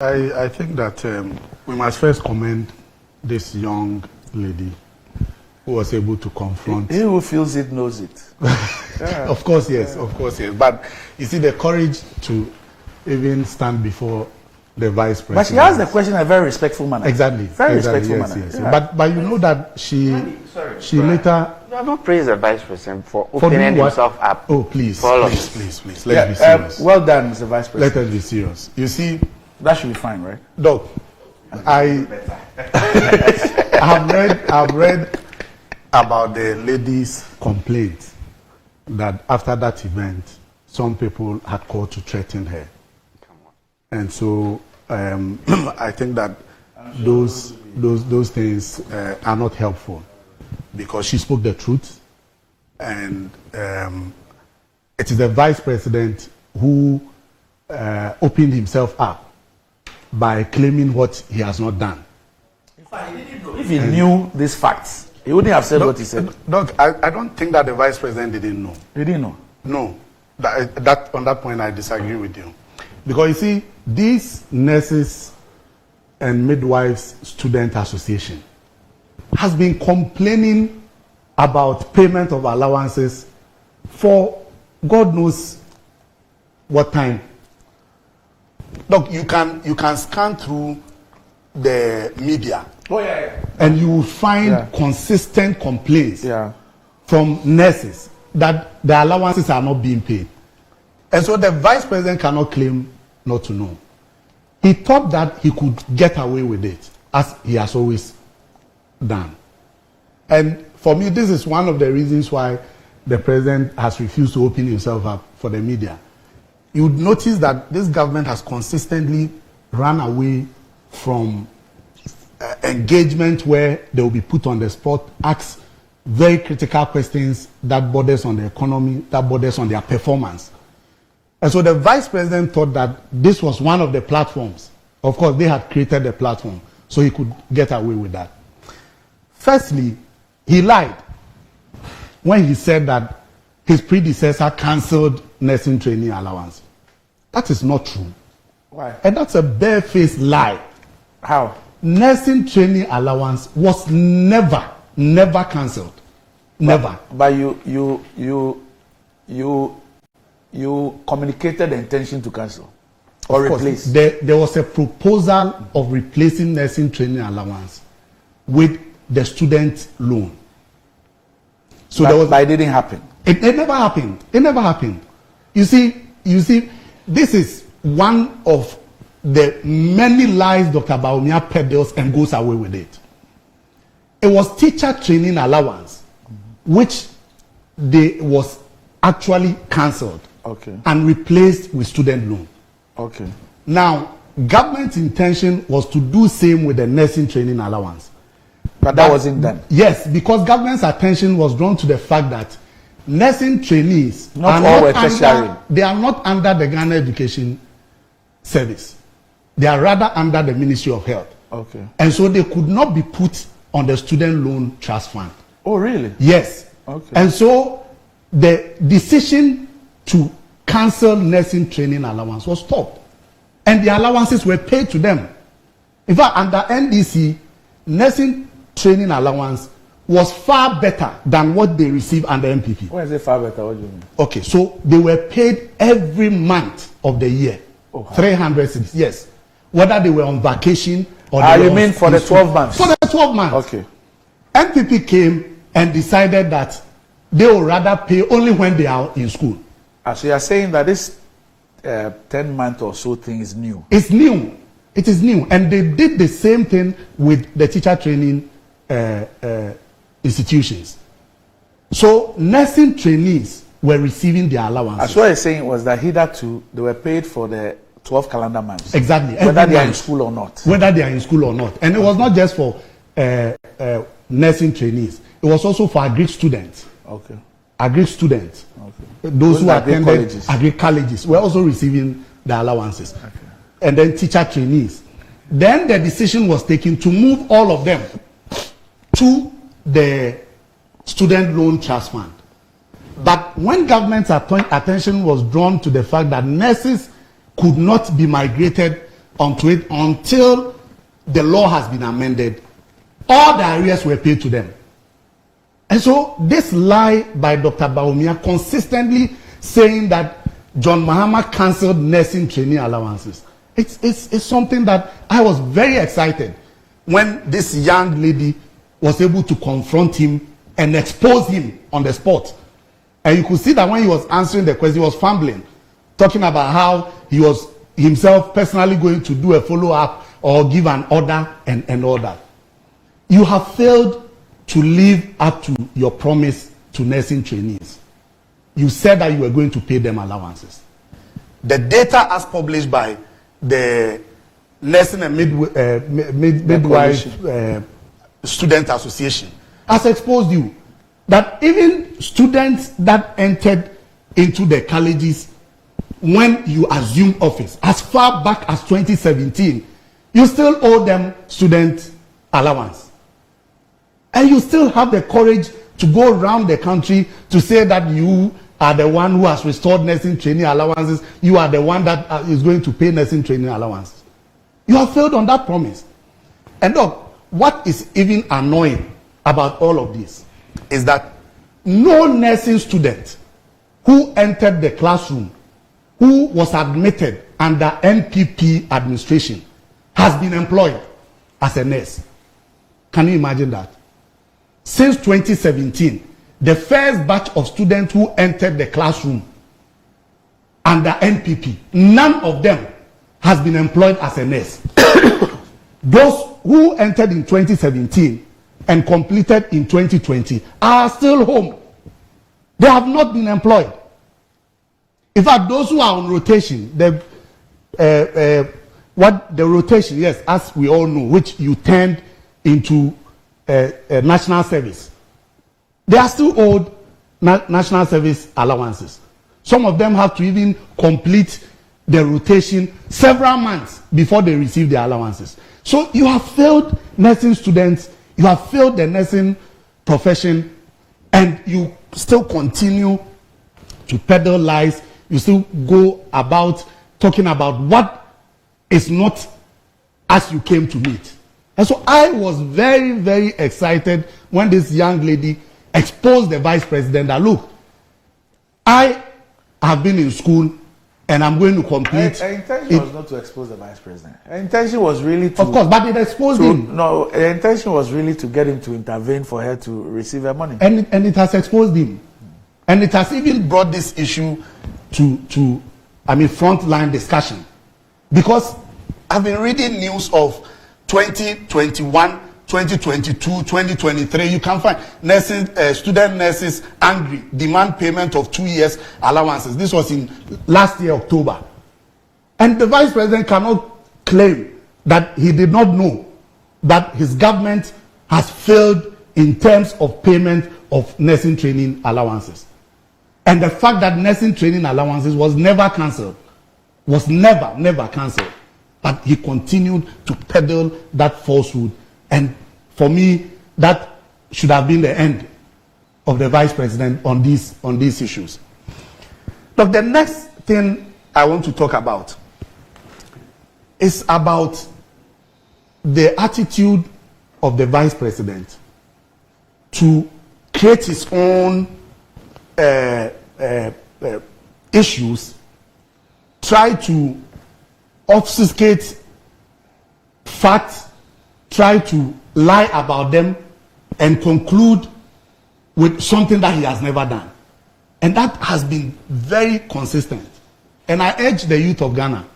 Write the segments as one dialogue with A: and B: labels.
A: I think that we must first commend this young lady who was able to confront.
B: He who feels it knows it.
A: Yeah. Of course, yes. Of course, yes. But you see, the courage to even stand before the vice president.
B: But she asked the question in a very respectful manner.
A: Exactly.
B: Very
A: exactly,
B: respectful
A: yes,
B: manner.
A: Yes.
B: Yeah.
A: But you know that she later.
C: You have not praised the vice president for opening himself up.
A: Oh, please,
C: Let's
A: please. Let's be serious.
B: Well done, Mr. Vice President.
A: Let us be serious. You see,
B: that should be fine, right?
A: Doc, I've read about the lady's complaint that after that event, some people had called to threaten her. And so I think that those things are not helpful because she spoke the truth, and it is the vice president who opened himself up by claiming what he has not done.
B: In fact, he didn't know. If he knew these facts, he wouldn't have said what he said.
A: Doc, I don't think that the vice president didn't know.
B: He didn't know?
A: No. That on that point I disagree with you. Because you see, these nurses and midwives student association has been complaining about payment of allowances for God knows what time. Look, you can scan through the media.
B: Oh, yeah.
A: And you will find consistent complaints from nurses that the allowances are not being paid. And so the vice president cannot claim not to know. He thought that he could get away with it, as he has always done. And for me, this is one of the reasons why the president has refused to open himself up for the media. You would notice that this government has consistently run away from engagement where they will be put on the spot, ask very critical questions that borders on the economy, that borders on their performance. And so the vice president thought that this was one of the platforms. Of course, they had created the platform, so he could get away with that. Firstly, he lied when he said that his predecessor cancelled nursing training allowance. That is not true.
B: Why?
A: And that's a barefaced lie.
B: How?
A: Nursing training allowance was never cancelled. Never.
B: But you communicated the intention to cancel or replace.
A: There was a proposal of replacing nursing training allowance with the student loan. So
B: but it didn't happen.
A: It never happened. It never happened. You see, this is one of the many lies Dr. Bawumia peddles and goes away with it. It was teacher training allowance, which was actually cancelled and replaced with student loan.
B: Okay.
A: Now, government's intention was to do same with the nursing training allowance.
B: But that wasn't done.
A: Yes, because government's attention was drawn to the fact that nursing trainees
B: they are
A: not under the Ghana Education Service. They are rather under the Ministry of Health.
B: Okay.
A: And so they could not be put on the student loan trust fund.
B: Oh, really?
A: Yes.
B: Okay.
A: And so the decision to cancel nursing training allowance was stopped. And the allowances were paid to them. In fact, under NDC, nursing training allowance was far better than what they received under MPP.
B: Why is it far better? What do you mean?
A: Okay, so they were paid every month of the year. 300 cities, yes. Whether they were on vacation or they
B: you mean for the 12 months?
A: For the 12 months.
B: Okay.
A: MPP came and decided that they will rather pay only when they are in school.
B: So you are saying that this 10-month or so thing is new?
A: It's new. It is new. And they did the same thing with the teacher training institutions. So nursing trainees were receiving their allowances.
B: What I was saying was that hitherto they were paid for the 12 calendar months.
A: Exactly.
B: Whether they are in school or not.
A: Whether they are in school or not. And it was not just for nursing trainees. It was also for agri students.
B: Okay.
A: Agri students.
B: Okay.
A: Those who attended agri colleges were also receiving the allowances. Okay. And then teacher trainees. Then the decision was taken to move all of them to the student loan trust fund. But when government's attention was drawn to the fact that nurses could not be migrated onto it until the law has been amended. All the arrears were paid to them. And so this lie by Dr. Bawumia consistently saying that John Mahama cancelled nursing training allowances. It's something that I was very excited when this young lady was able to confront him and expose him on the spot. And you could see that when he was answering the question, he was fumbling, talking about how he was himself personally going to do a follow-up or give an order and all that. You have failed to live up to your promise to nursing trainees. You said that you were going to pay them allowances. The data as published by the Nursing and Midwife Student Association has exposed you that even students that entered into the colleges when you assumed office, as far back as 2017, you still owe them student allowance. And you still have the courage to go around the country to say that you are the one who has restored nursing training allowances. You are the one that is going to pay nursing training allowances. You have failed on that promise. And look, what is even annoying about all of this is that no nursing student who entered the classroom, who was admitted under NPP administration, has been employed as a nurse. Can you imagine that? Since 2017, the first batch of students who entered the classroom under NPP, none of them has been employed as a nurse. Those who entered in 2017 and completed in 2020 are still home. They have not been employed. In fact, those who are on rotation, the rotation, yes, as we all know, which you turned into national service, they are still owed national service allowances. Some of them have to even complete the rotation several months before they receive their allowances. So you have failed nursing students, you have failed the nursing profession, and you still continue to peddle lies. You still go about talking about what is not as you came to meet. And so I was very, very excited when this young lady exposed the vice president that, look, I have been in school and I'm going to complete.
B: Her intention was not to expose the vice president. Her intention was really to...
A: Of course, but it exposed him.
B: No, her intention was really to get him to intervene for her to receive her money.
A: And it has exposed him. And it has even brought this issue to frontline discussion. Because I've been reading news of 2021, 2022, 2023. You can find nursing, student nurses angry, demand payment of 2 years allowances. This was in last year, October. And the vice president cannot claim that he did not know that his government has failed in terms of payment of nursing training allowances. And the fact that nursing training allowances was never cancelled, never cancelled. But he continued to peddle that falsehood. And for me, that should have been the end of the vice president on these issues. Look, the next thing I want to talk about is about the attitude of the vice president to create his own issues, try to obfuscate facts, try to lie about them, and conclude with something that he has never done. And that has been very consistent. And I urge the youth of Ghana,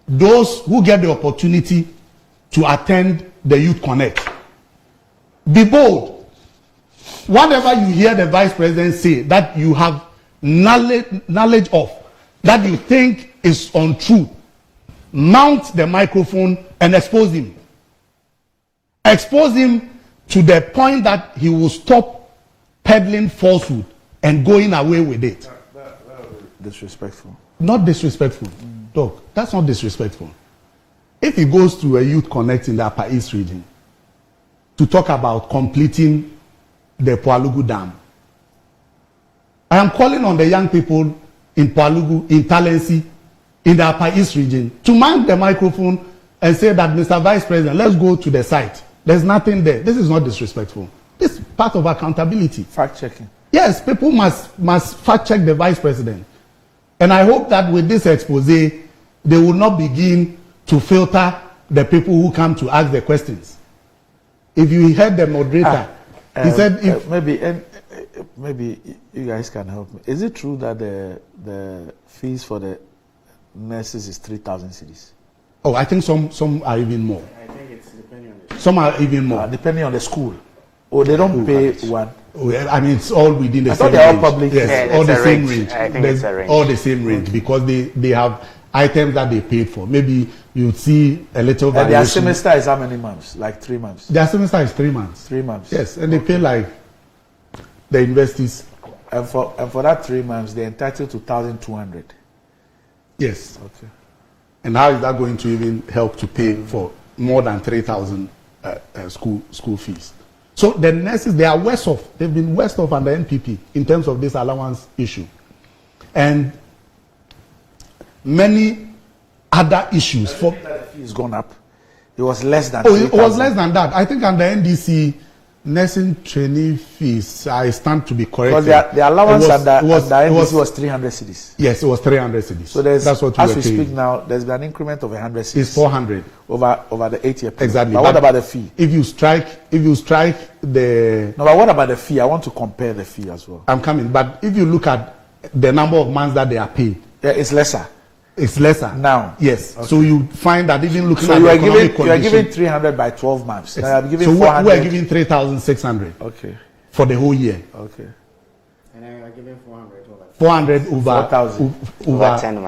A: those who get the opportunity to attend the Youth Connect, be bold. Whatever you hear the vice president say that you have knowledge of, that you think is untrue, mount the microphone and expose him. Expose him to the point that he will stop peddling falsehood and going away with it.
B: Disrespectful.
A: Not disrespectful. Look, that's not disrespectful. If he goes to a Youth Connect in the Upper East region to talk about completing the Poalugu Dam, I am calling on the young people in Poalugu, in Talensi, in the Upper East region to man the microphone and say that, Mr. Vice President, let's go to the site. There's nothing there. This is not disrespectful. This is part of accountability.
B: Fact checking.
A: Yes, people must fact check the Vice President. And I hope that with this expose, they will not begin to filter the people who come to ask the questions. If you heard the moderator, he said if
B: maybe you guys can help me. Is it true that the fees for the nurses is 3,000 cedis?
A: Oh, I think some are even more.
C: I think it's depending on the
A: some are even more.
B: Depending on the school. Oh, they don't pay one.
A: I mean, it's all within the same range.
B: They're all public.
A: Yes,
C: yeah,
A: all the same range.
C: I think it's a range.
A: All the same range because they have items that they paid for. Maybe you see a little variation.
B: And their semester is how many months? Like 3 months?
A: Their semester is 3 months.
B: 3 months.
A: Yes, and they pay like the universities.
B: And for that 3 months, they're entitled to 1,200.
A: Yes.
B: Okay.
A: And how is that going to even help to pay for more than 3,000 school fees? So the nurses, they are worse off. They've been worse off under NPP in terms of this allowance issue. And many other issues.
B: The fee has gone up. It was less than
A: it was less than that. I think under NDC, nursing training fees, I stand to be corrected.
B: Because the allowance under NDC was 300 cedis.
A: Yes, it was 300 cedis.
B: So that's what as we speak now, there's been an increment of 100 cedis.
A: It's 400
B: over the 8-year period.
A: Exactly.
B: But what about the fee?
A: If you strike the
B: no, but what about the fee? I want to compare the fee as well.
A: I'm coming, but if you look at the number of months that they are paid,
B: yeah, it's lesser.
A: It's lesser
B: now.
A: Yes. Okay. So you find that even looking
B: at
A: the
B: economic condition, you are giving 300 by 12 months.
A: Yes.
B: Now I'm giving
A: so
B: 400.
A: we are giving 3,600.
B: Okay.
A: For the whole year.
B: Okay.
C: And then I'm giving 400 over.
A: 400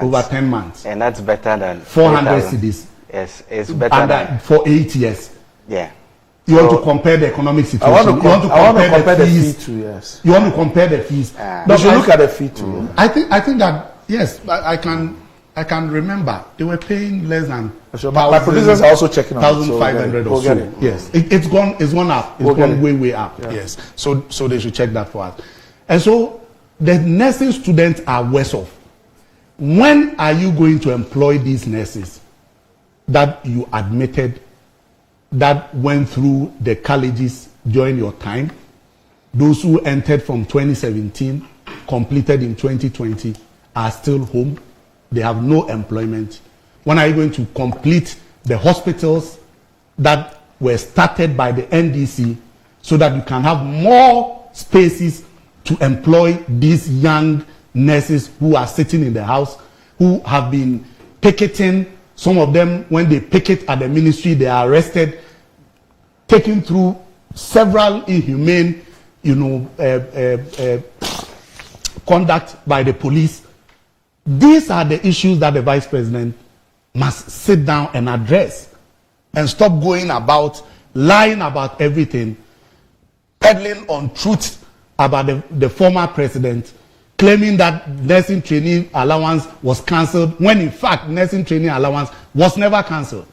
A: over 10 months.
C: And that's better than
A: 400 cedis.
C: Yes, it's better than
A: for 8 years.
C: Yeah.
A: You want to compare the economic situation.
B: I want to compare the fee too. Yes.
A: You want to compare the fees.
B: But you look at the fee too.
A: I think that yes, I can remember they were paying less than.
B: My producers are also checking on
A: 1,500 or so. Yes, it's gone up. It's gone way up. Yeah. Yes, so they should check that for us. And so the nursing students are worse off. When are you going to employ these nurses that you admitted that went through the colleges during your time? Those who entered from 2017, completed in 2020, are still home. They have no employment. When are you going to complete the hospitals that were started by the NDC so that you can have more spaces to employ these young nurses who are sitting in the house, who have been picketing? Some of them, when they picket at the ministry, they are arrested, taken through several inhumane, conduct by the police. These are the issues that the Vice President must sit down and address and stop going about lying about everything, peddling untruth about the former president, claiming that nursing training allowance was cancelled when in fact nursing training allowance was never cancelled.